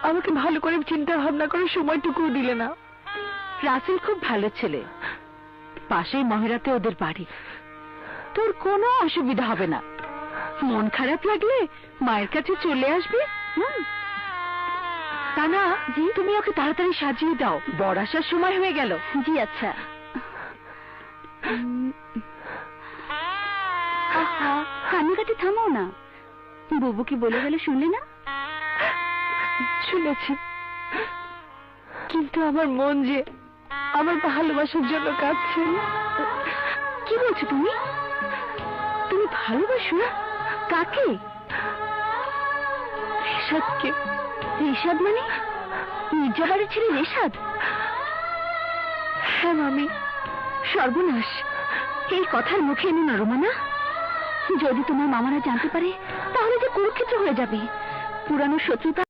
আমাকে ভালো করে চিন্তা ভাবনা করে সময়টুকুও দিলে না। রাসেল খুব ভালো ছেলে, পাশেই মহিরাতে ওদের বাড়ি, তোর কোনো অসুবিধা হবে না। মন খারাপ লাগলে মায়ের কাছে চলে আসবি। তা না, জি, তুমি ওকে তাড়াতাড়ি সাজিয়ে দাও, বর আসার সময় হয়ে গেল। জি আচ্ছা। কান্নাকাটি থামাও না, বুবু কি বলে গেল শুনলে না? শুনেছি, কিন্তু আমার মন যে আমার ভালোবাসার জন্য কাঁদছে। কি বলছো তুমি? তুমি ভালোবাসো? কাকে? রেশাদকে। রেশাদ মানে মির্জাবাড়ির ছেলে রেশাদ? হ্যাঁ মামি। সর্বনাশ, এই কথার মুখে এনে না রোমানা। যদি তোমার মামারা জানতে পারে তাহলে যে কুরুক্ষেত্র হয়ে যাবে। পুরানো শত্রুতা